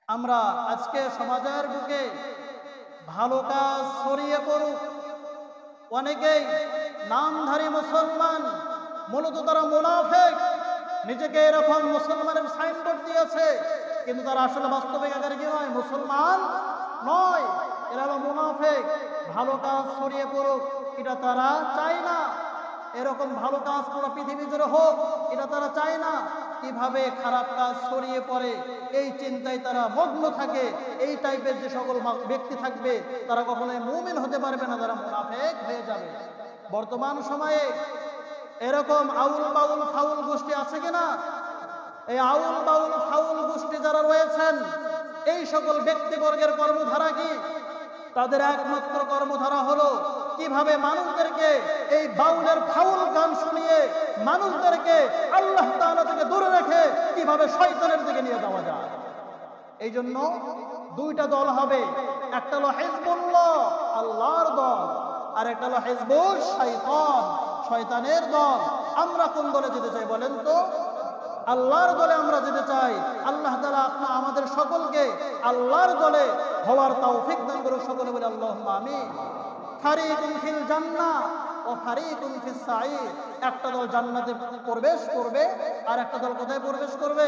আমরা আজকে সমাজের বুকে ভালো কাজ ছড়িয়ে পড়ুক, অনেকেই নামধারী মুসলমান, মূলত তারা মুনাফিক, নিজেকে এরকম মুসলমানের সাইনবোর্ড দিয়েছে, কিন্তু তারা আসলে বাস্তবিক আকারে কি নয়, মুসলমান নয়, এরা হলো মুনাফিক। ভালো কাজ ছড়িয়ে পড়ুক এটা তারা চায় না, এরকম ভালো কাজ পুরো পৃথিবী জুড়ে হোক এটা তারা চায় না। কিভাবে খারাপ কাজ ছড়িয়ে পড়ে এই চিন্তায় তারা মগ্ন থাকে। এই টাইপের যে সকল ব্যক্তি থাকবে তারা কখনোই মুমিন হতে পারবে না, তারা মুনাফিক হয়ে যাবে। বর্তমান সময়ে এরকম আউল বাউল ফাউল গোষ্ঠী আছে কিনা? এই আউল বাউল ফাউল গোষ্ঠী যারা রয়েছেন, এই সকল ব্যক্তিবর্গের কর্মধারা কি? তাদের একমাত্র কর্মধারা হলো কিভাবে মানুষদেরকে এই বাউলের ফাউল গান শুনিয়ে মানুষদেরকে আল্লাহ তাআলা থেকে দূরে রেখে কিভাবে শয়তানের দিকে নিয়ে যাওয়া যায়। এই জন্য দুইটা দল হবে, একটা হলো হিজবুল্লাহ আল্লাহর দল, আর একটা হলো হিজবুশ শাইতান শয়তানের দল। আমরা কোন দলে যেতে চাই বলেন তো? আল্লাহর দলে আমরা যেতে চাই। আল্লাহ তাআলা আমাদের সকলকে আল্লাহর দলে হওয়ার তৌফিক দান করুন। সকলে বলে আল্লাহুম্মা আমিন। ফারিকুন ফিল জান্নাহ ওয়া ফারিকুন ফিস সাঈর। একটা দল জান্নাতে প্রবেশ করবে আর একটা দল কোথায় প্রবেশ করবে?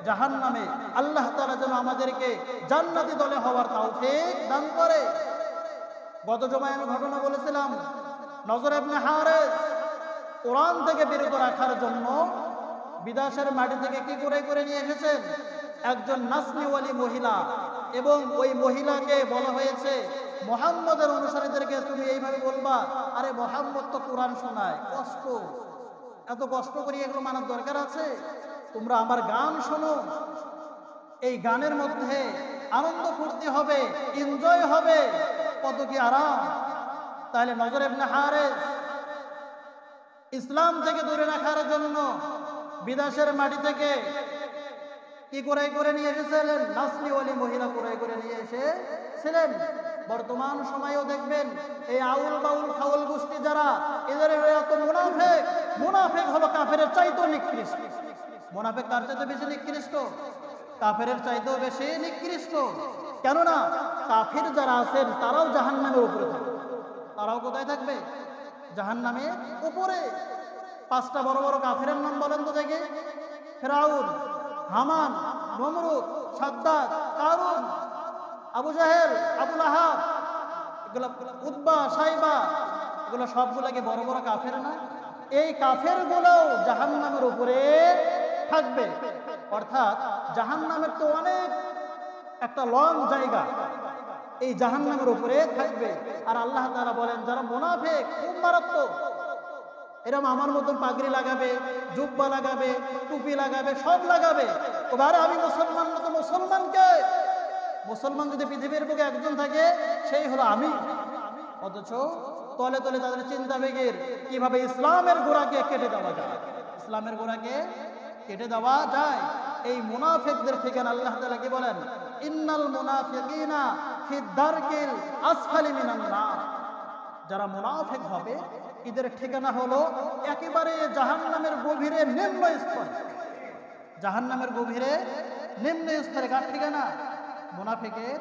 জাহান্নামে। আল্লাহ তাআলা যেন আমাদেরকে জান্নাতি দলে হওয়ার তৌফিক দান করে। গত জুমায় আমি ঘটনা বলেছিলাম, নজর ইবনে হারিস কোরআন থেকে বিরত রাখার জন্য বিদেশের মাটি থেকে কি করে নিয়ে এসেছেন? একজন নাসনিওয়ালি মহিলা, এবং ওই মহিলাকে বলা হয়েছে মুহাম্মদের অনুসারীদেরকে তুমি এইভাবে বলবা, আরে মুহাম্মদ তো কোরআন শোনায়, কষ্ট, এত কষ্ট করে এগুলো মানার দরকার আছে? তোমরা আমার গান শোনো, এই গানের মধ্যে আনন্দ ফুর্তি হবে, এনজয় হবে, কত কি আরাম। তাহলে নজর ইবনে হারিস ইসলাম থেকে দূরে রাখার জন্য বিদেশের মাটি থেকে কি করে নিয়ে এসেছিলেন? নাসলিওয়ালি মহিলা করে নিয়ে এসেছিলেন। বর্তমান সময়েও দেখবেন এই আউল বাউল ফাউল গোষ্ঠী যারা, এদের এত মুনাফিক। মুনাফিক হলো কাফেরের চাইতেও নিকৃষ্ট। মুনাফিক কার চাইতে বেশি নিকৃষ্ট? কাফেরের চাইতেও বেশি নিকৃষ্ট। কেননা কাফির যারা আছেন তারাও জাহান্নামের উপরে থাকবে। তারাও কোথায় থাকবে? জাহান্নামের উপরে। 5টা বড় বড় কাফেরের নাম বলেন তো দেখি। ফিরাউন, হামান, নমরুদ, সাদ্দাত, কারুন, আবু জাহেল, আবু লাহাব, এগুলো উতবা, সাইবা, এগুলো সবগুলোকে বড় বড় কাফের না? এই কাফের গুলো জাহান্নামের উপরে থাকবে। অর্থাৎ জাহান্নামের তো অনেক একটা লং জায়গা, এই জাহান্নামের উপরে থাকবে। আর আল্লাহ তাআলা বলেন যারা মুনাফিক, খুব মারাত্মক, এরকম আমার মতন পাগড়ি লাগাবে, জুব্বা লাগাবে, টুপি লাগাবে, সব লাগাবে, ওবারে আমি মুসলমান না তো মুসলমানকে। মুসলমান যদি পৃথিবীর বুকে একজন থাকে সেই হলো আমি। অথচ তলে তলে তাদের চিন্তা বেগের কিভাবে ইসলামের গোড়াকে কেটে দেওয়া যায়, ইসলামের গোড়াকে কেটে দেওয়া যায়। এই মুনাফিকদের ঠিকানা আল্লাহ তাআলা কি বলেন? ইন্নাল মুনাফিকিনা ফিদ দারকিল আসফালি মিনান নার। যারা মুনাফিক হবে এদের ঠিকানা হলো একেবারে জাহান্নামের গভীরে নিম্ন স্তরে। জাহান্নামের গভীরে নিম্ন স্তরে কার ঠিকানা? মুনাফিকের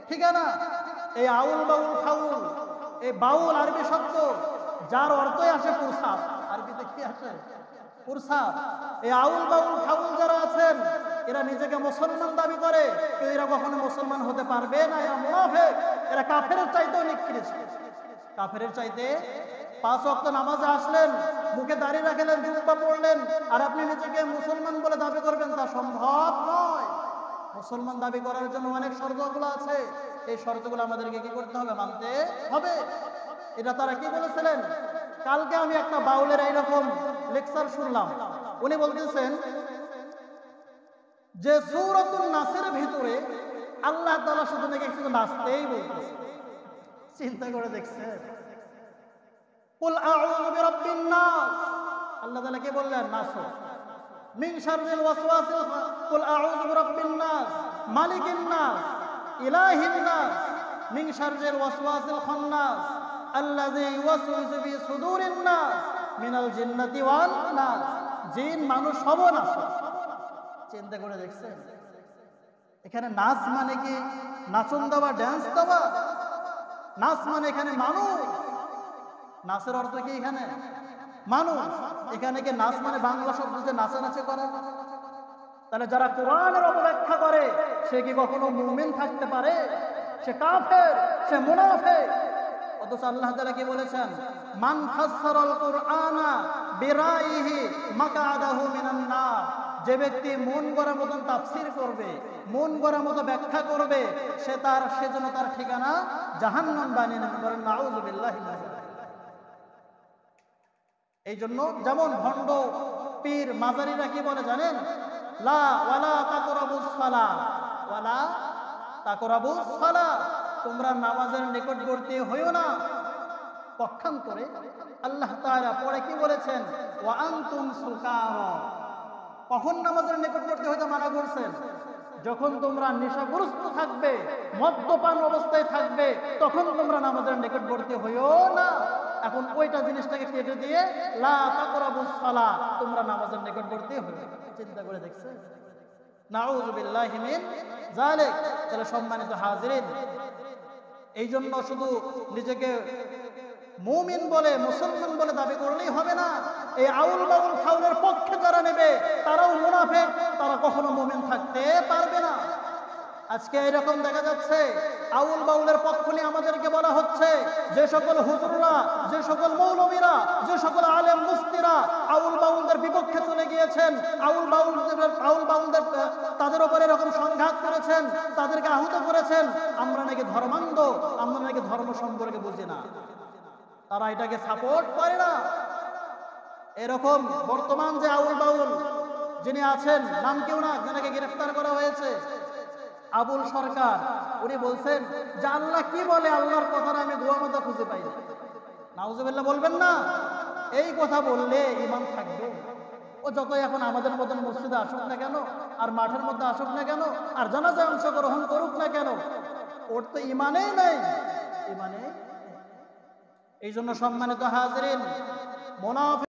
ঠিকানা। এই আউল বাউল ফাউল, এই বাউল আরবি শব্দ যার অর্থই আসে পুরসাদ। আরবিতে কি আসে? পুরসাদ। এই আউল বাউল ফাউল যারা আছেন এরা নিজেকে মুসলমান দাবি করে, কিন্তু এরা কখনো মুসলমান হতে পারবে না। এরা মুনাফিক, এরা কাফেরের চাইতেও নিকৃষ্ট। কাফেরের চাইতে 5 ওয়াক্ত নামাজে আসলেন, মুখে দাড়ি রাখলেন, জুব্বা পড়লেন, আর আপনি নিজেকে মুসলমান বলে দাবি করবেন, তা সম্ভব নয়। মুসলমান দাবি করার জন্য অনেক শর্তগুলো আছে, এই শর্তগুলো আমাদেরকে কি করতে হবে? মানতে হবে। এটা তারা কি বলেছিলেন? কালকে আমি একটা বাউলের এইরকম লেকচার শুনলাম, উনি বলতেছেন যে সূরাতুন নাসের ভিতরে আল্লাহ তাআলা শুধু নাকি শুধু নাচতেই বলতেছে। চিন্তা করে দেখছেন? কুল আউযু বিরাব্বিন নাস, আল্লাহ তাআলা কি বললেন? নাচো। মিন শাররিল ওয়াসওয়াসিল, কুল আউযু বিরাব্বিন নাস মালিকিন নাস ইলাহিন নাস মিন শাররিল ওয়াসওয়াসিল খান্নাস আল্লাযী ইউওয়াসওয়িসু ফি সুদুরিন নাস মিনাল জিন্নাতি ওয়ান নাস। জিন মানুষ সব নাচে। চিন্তা করে দেখছেন? এখানে নাচ মানে কি নাচন দেওয়া, ড্যান্স দেওয়া? নাচ মানে এখানে মানুষ। নাচের অর্থ কি এখানে মানুষ। এখানে কি নাচ মানে বাংলা শব্দ যে নাচানাচি করা? তাহলে যারা কোরআনের অপব্যাখ্যা করে সে কি কখনো মুমিন থাকতে পারে? সে কাফের, সে মুনাফিক। অথচ আল্লাহ তাআলা কি বলেছেন? মান ফাসসারাল কুরআনা বিরাইহি মাকআদাহু মিনান নার। যে ব্যক্তি মন গড়া মতন তাফসীর করবে, মন গড়া মতো ব্যাখ্যা করবে, সেজন্য তার ঠিকানা জাহান্নাম বানিয়ে নেবেন। বলেন নাউযুবিল্লাহি মিন যালিক। এই জন্য যেমন ভণ্ড পীর মাজারিরা কি বলে জানেন? লা ওয়ালা তাকরাবুস সালাহ, ওয়ালা তাকরাবুস সালাহ, তোমরা নামাজের নিকটবর্তী হইও না। পক্ষান্তরে আল্লাহ তাআলা পরে কি বলেছেন? ওয়া আনতুম সুকারা। কখন নামাজের নিকটবর্তী হইতে মানা করছেন? যখন তোমরা নেশাগ্রস্ত থাকবে, মদ্যপান অবস্থায় থাকবে, তখন তোমরা নামাজের নিকটবর্তী হইও না। এখন ওইটা জিনিসটাকে কেটে দিয়ে লা তাকরাবুস সালাহ, তোমরা নামাজের নিকটবর্তী হইও। চিন্তা করে দেখছেন? নাউযুবিল্লাহি মিন যালিক। তাহলে সম্মানিত হাজিরিন, এই জন্য শুধু নিজেকে মুমিন বলে, মুসলমান বলে দাবি করলেই হবে না। এই আউল বাউল ফাউলের পক্ষে যারা নেবে তারাও মুনাফিক, তারা কখনো মুমিন থাকতে পারবে না। আজকে এরকম দেখা যাচ্ছে আউল বাউলের পক্ষ নিয়ে আমাদেরকে বলা হচ্ছে, যে সকল হুজুররা, যে সকল মৌলবীরা, যে সকল আলেম মুফতিরা আউল বাউলদের বিপক্ষে চলে গিয়েছেন, আউল বাউলদের তাদের উপর এরকম সংঘাত করেছেন, তাদেরকে আহত করেছেন, আমরা নাকি ধর্মান্ধ, আমরা নাকি ধর্ম সম্পর্কে বুঝি না, তারা এটাকে সাপোর্ট করে না। এরকম বর্তমান যে আউল বাউল যিনি আছেন, নাম কেউ না, যাকে গ্রেফতার করা হয়েছে, আবুল সরকার, উনি বলছেন যে আল্লাহ কি বলে, আল্লাহর কথাটা আমি দোয়া মতো খুঁজে পাই না। নাউজুবিল্লাহ বলবেন না? এই কথা বললে ঈমান থাকবে? ও যতই এখন আমাদের মতন মসজিদে আসুক না কেন, আর মাঠের মধ্যে আসুক না কেন, আর জানাজায় অংশগ্রহণ করুক না কেন, ওর তো ঈমানেই নাই, ঈমানে। এই জন্য সম্মানিত হাজিরিন, মুনাফিক